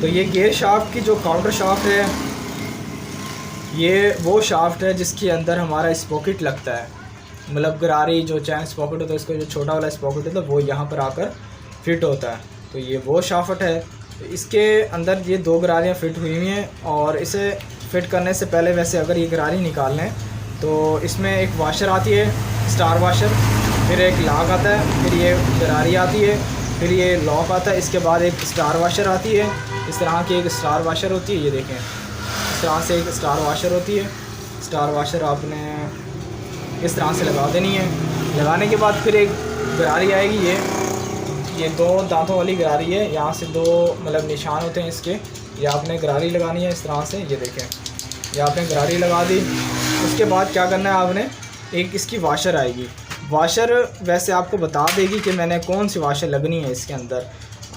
तो ये gear shaft की जो काउंटर शाफ्ट है, ये वो शाफ्ट है जिसके अंदर हमारा स्पॉकेट लगता है। मतलब गरारी जो चैन स्पॉकेट होता है, उसका जो छोटा वाला स्पॉकेट होता है वो यहाँ पर आकर फिट होता है। तो ये वो शाफ्ट है। तो इसके अंदर ये 2 गरारियाँ फिट हुई हुई हैं, और इसे फिट करने से पहले वैसे अगर ये गरारी निकाल लें तो इसमें एक वाशर आती है, स्टार वाशर, फिर एक लॉक आता है, फिर ये गरारी आती है, फिर ये लॉक आता है, इसके बाद एक स्टार वाशर आती है। इस तरह की एक स्टार वाशर होती है, ये देखें, इस तरह से एक स्टार वाशर होती है। स्टार वाशर आपने इस तरह से लगा देनी है। लगाने के बाद फिर एक गरारी आएगी, ये 2 दांतों वाली गरारी है। यहाँ से 2 मतलब निशान होते हैं इसके, ये आपने गरारी लगानी है इस तरह से। ये देखें, ये आपने गरारी लगा दी। उसके बाद क्या करना है आपने, एक इसकी वाशर आएगी। वाशर वैसे आपको बता देगी कि मैंने कौन सी वाशर लगनी है इसके अंदर,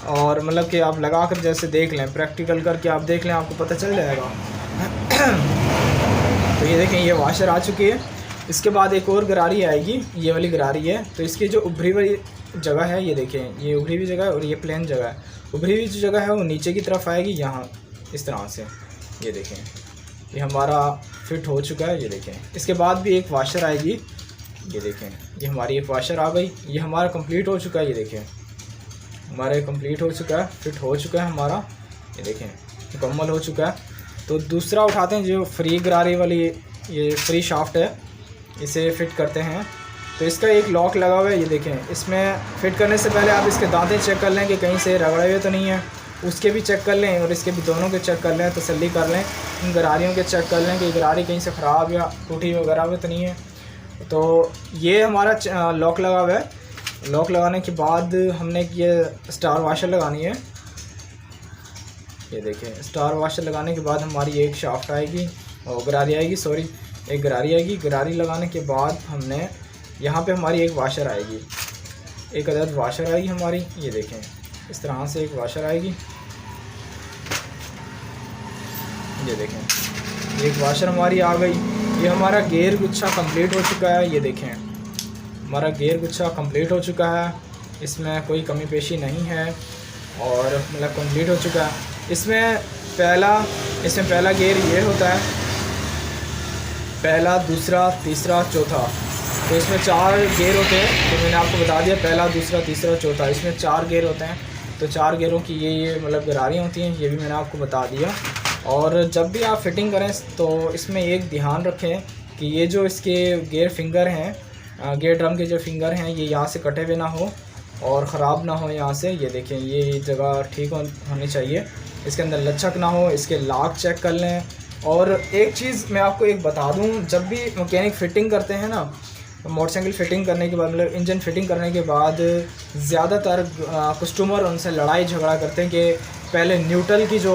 और मतलब कि आप लगा कर जैसे देख लें, प्रैक्टिकल करके आप देख लें, आपको पता चल जाएगा। तो ये देखें, ये वाशर आ चुकी है। इसके बाद एक और गरारी आएगी, ये वाली गरारी है। तो इसकी जो उभरी हुई जगह है, ये देखें, ये उभरी हुई जगह है और ये प्लेन जगह है। उभरी हुई जो जगह है वो नीचे की तरफ आएगी, यहाँ इस तरह से। ये देखें, ये हमारा फिट हो चुका है। ये देखें, इसके बाद भी एक वाशर आएगी। ये देखें, ये हमारी एक वाशर आ गई। ये हमारा कंप्लीट हो चुका है। ये देखें, हमारे कंप्लीट हो चुका है, फिट हो चुका है हमारा। ये देखें, मुकम्मल हो चुका है। तो दूसरा उठाते हैं, जो फ्री गरारी वाली ये फ्री शाफ्ट है, इसे फिट करते हैं। तो इसका एक लॉक लगा हुआ है, ये देखें। इसमें फिट करने से पहले आप इसके दांतें चेक कर लें कि कहीं से रगड़े हुए तो नहीं है, उसके भी चेक कर लें, और इसके भी दोनों के चेक कर लें, तसल्ली कर लें। इन गरारियों के चेक कर लें कि गरारी कहीं से ख़राब या टूटी वगैरह हुई तो नहीं है। तो ये हमारा लॉक लगा हुआ है। लॉक लगाने के बाद हमने ये स्टार वाशर लगानी है। ये देखें, स्टार वाशर लगाने के बाद हमारी एक शाफ्ट आएगी और गरारी आएगी, सॉरी, एक गरारी आएगी। गरारी लगाने के बाद हमने यहाँ पे हमारी एक वाशर आएगी, एक अदद वाशर आएगी हमारी। ये देखें, इस तरह से एक वाशर आएगी। ये देखें, एक वाशर हमारी आ गई। ये हमारा गेयर गुच्छा कंप्लीट हो चुका है। ये देखें, हमारा गेयर गुच्छा कंप्लीट हो चुका है, इसमें कोई कमी पेशी नहीं है, और मतलब कंप्लीट हो चुका है। इसमें पहला गेयर ये होता है, पहला, दूसरा, तीसरा, चौथा। तो इसमें 4 गेयर होते हैं। तो मैंने आपको बता दिया, पहला, दूसरा, तीसरा, चौथा, इसमें 4 गेयर होते हैं। तो 4 गेयरों की ये मतलब गरारियाँ होती हैं, ये भी मैंने आपको बता दिया। और जब भी आप फिटिंग करें तो इसमें एक ध्यान रखें कि ये जो इसके गेयर फिंगर हैं, गेयर ड्रम के जो फिंगर हैं, ये यहाँ से कटे हुए ना हो और ख़राब ना हो यहाँ से। ये देखें, ये जगह ठीक होनी चाहिए, इसके अंदर लचक ना हो। इसके लॉक चेक कर लें। और एक चीज़ मैं आपको एक बता दूं, जब भी मैकेनिक फ़िटिंग करते हैं ना, मोटरसाइकिल फ़िटिंग करने के बाद, मतलब इंजन फ़िटिंग करने के बाद, ज़्यादातर कस्टमर उनसे लड़ाई झगड़ा करते हैं कि पहले न्यूट्रल की जो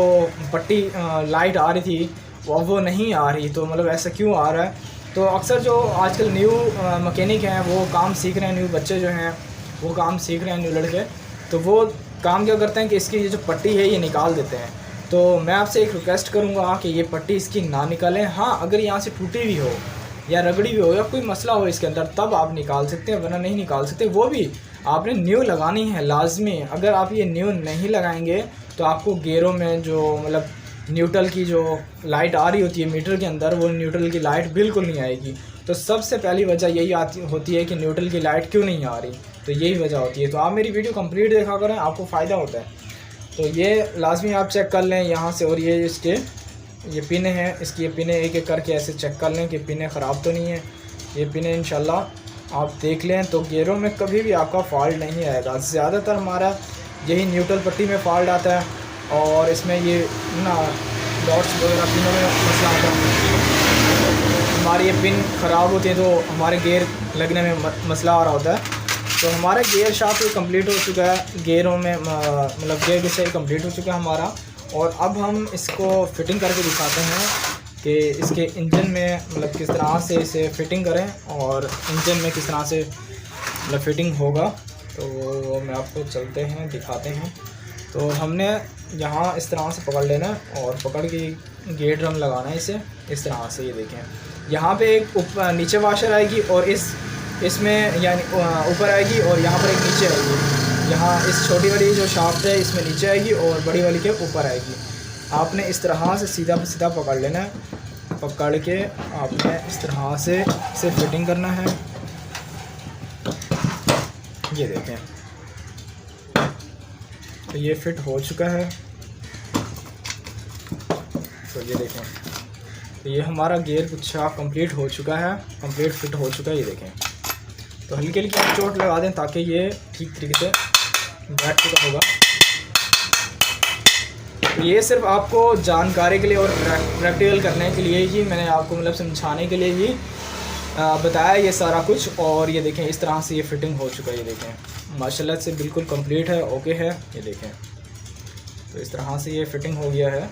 पट्टी लाइट आ रही थी वो नहीं आ रही, तो मतलब ऐसा क्यों आ रहा है। तो अक्सर जो आजकल न्यू मैकेनिक हैं वो काम सीख रहे हैं, न्यू बच्चे जो हैं वो काम सीख रहे हैं, न्यू लड़के, तो वो काम क्या करते हैं कि इसकी ये जो पट्टी है ये निकाल देते हैं। तो मैं आपसे एक रिक्वेस्ट करूँगा कि ये पट्टी इसकी ना निकालें। हाँ, अगर यहाँ से टूटी हुई हो या रगड़ी हुई हो या कोई मसला हो इसके अंदर, तब आप निकाल सकते हैं, वरना नहीं निकाल सकते। वो भी आपने न्यू लगानी है लाजमी। अगर आप ये न्यू नहीं लगाएंगे तो आपको गेयरों में जो मतलब न्यूट्रल की जो लाइट आ रही होती है मीटर के अंदर, वो न्यूट्रल की लाइट बिल्कुल नहीं आएगी। तो सबसे पहली वजह यही होती है कि न्यूट्रल की लाइट क्यों नहीं आ रही, तो यही वजह होती है। तो आप मेरी वीडियो कंप्लीट देखा करें, आपको फ़ायदा होता है। तो ये लाजमी आप चेक कर लें यहाँ से। और ये इसके ये पिने हैं, इसकी ये पिने एक एक करके ऐसे चेक कर लें कि पिने ख़राब तो नहीं है। ये पिने इंशाल्लाह आप देख लें तो गेयरों में कभी भी आपका फॉल्ट नहीं आएगा। ज़्यादातर हमारा यही न्यूट्रल पट्टी में फॉल्ट आता है, और इसमें ये ना डॉट्स वगैरह पिनों में मसला आता है। हमारी ये पिन ख़राब होती है तो हमारे गेयर लगने में मसला आ रहा होता है। तो हमारा गेयर शाफ्ट ये कंप्लीट हो चुका है, गेयरों में मतलब गेयर से कंप्लीट हो चुका है हमारा। और अब हम इसको फिटिंग करके दिखाते हैं कि इसके इंजन में मतलब किस तरह से इसे फ़िटिंग करें और इंजन में किस तरह से मतलब फ़िटिंग होगा। तो मैं आपको चलते हैं, दिखाते हैं। तो हमने यहाँ इस तरह से पकड़ लेना और पकड़ के गेयर ड्रम लगाना है इसे इस तरह से। ये देखें, यहाँ पे एक नीचे वाशर आएगी और इसमें यानी ऊपर आएगी और यहाँ पर एक नीचे आएगी। यहाँ इस छोटी वाली जो शाफ्ट है इसमें नीचे आएगी और बड़ी वाली के ऊपर आएगी। आपने इस तरह से सीधा सीधा पकड़ लेना है, पकड़ के आपने इस तरह से इसे फिटिंग करना है। ये देखें, तो ये फिट हो चुका है। तो ये देखें, तो ये हमारा गियर गुच्छा कंप्लीट हो चुका है, कंप्लीट फिट हो चुका है। ये देखें, तो हल्की हल्की आप चोट लगा दें ताकि ये ठीक तरीके से बैठ चुका होगा। तो ये सिर्फ आपको जानकारी के लिए और प्रैक्टिकल करने के लिए ही मैंने आपको मतलब समझाने के लिए ही बताया ये सारा कुछ। और ये देखें, इस तरह से ये फिटिंग हो चुका है। ये देखें, माशाल्लाह से बिल्कुल कंप्लीट है, ओके है। ये देखें, तो इस तरह से ये फिटिंग हो गया है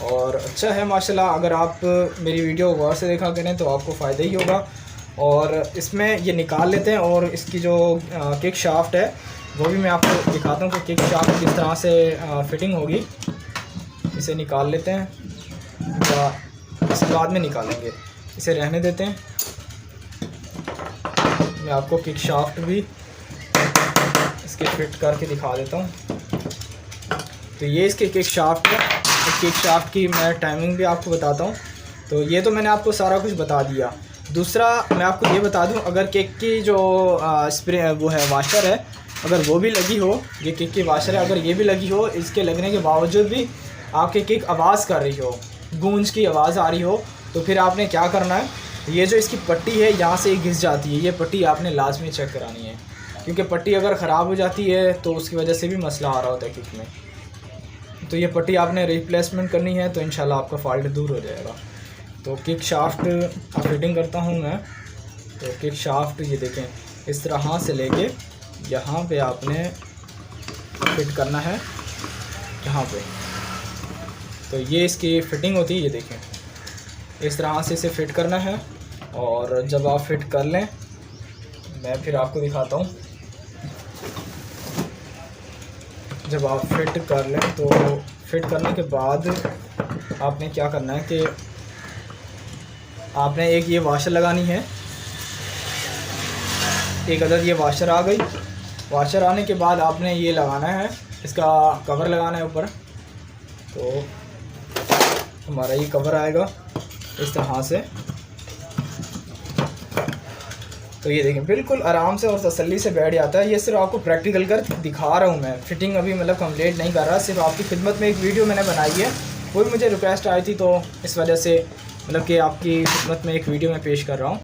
और अच्छा है माशाल्लाह। अगर आप मेरी वीडियो गौर से देखा करें तो आपको फ़ायदा ही होगा। और इसमें ये निकाल लेते हैं और इसकी जो किक शाफ्ट है वो भी मैं आपको दिखाता हूँ कि किक शाफ्ट किस तरह से फिटिंग होगी। इसे निकाल लेते हैं या इसके बाद में निकालेंगे, इसे रहने देते हैं। मैं आपको किक शाफ्ट भी इसके फिट करके दिखा देता हूँ। तो ये इसके किक शाफ्ट है। किक शाफ्ट की मैं टाइमिंग भी आपको बताता हूँ। तो ये तो मैंने आपको सारा कुछ बता दिया। दूसरा मैं आपको ये बता दूँ, अगर किक की जो स्प्रे वो है वाशर है, अगर वो भी लगी हो, ये किक की वाशर है, अगर ये भी लगी हो, इसके लगने के बावजूद भी आपकी किक आवाज़ कर रही हो, गूंज की आवाज़ आ रही हो, तो फिर आपने क्या करना है, ये जो इसकी पट्टी है यहाँ से घिस जाती है, ये पट्टी आपने लाजमी चेक करानी है। क्योंकि पट्टी अगर ख़राब हो जाती है तो उसकी वजह से भी मसला आ रहा होता है किक में। तो ये पट्टी आपने रिप्लेसमेंट करनी है, तो इंशाल्लाह आपका फॉल्ट दूर हो जाएगा। तो किक शाफ्ट फिटिंग करता हूँ मैं। तो किक शाफ्ट ये देखें, इस तरह से लेके यहाँ पे आपने फिट करना है, यहाँ पे। तो ये इसकी फ़िटिंग होती है। ये देखें, इस तरह से इसे फिट करना है। और जब आप फिट कर लें, मैं फिर आपको दिखाता हूँ। जब आप फिट कर लें तो फिट करने के बाद आपने क्या करना है कि आपने एक ये वाशर लगानी है, एक अदद ये वाशर आ गई। वाशर आने के बाद आपने ये लगाना है, इसका कवर लगाना है ऊपर। तो हमारा ये कवर आएगा इस तरह से। तो ये देखें, बिल्कुल आराम से और तसल्ली से बैठ जाता है। ये सिर्फ आपको प्रैक्टिकल कर दिखा रहा हूँ मैं, फिटिंग अभी मतलब कंप्लीट नहीं कर रहा, सिर्फ आपकी खिदमत में एक वीडियो मैंने बनाई है। वो भी मुझे रिक्वेस्ट आई थी, तो इस वजह से मतलब कि आपकी खिदमत में एक वीडियो मैं पेश कर रहा हूँ।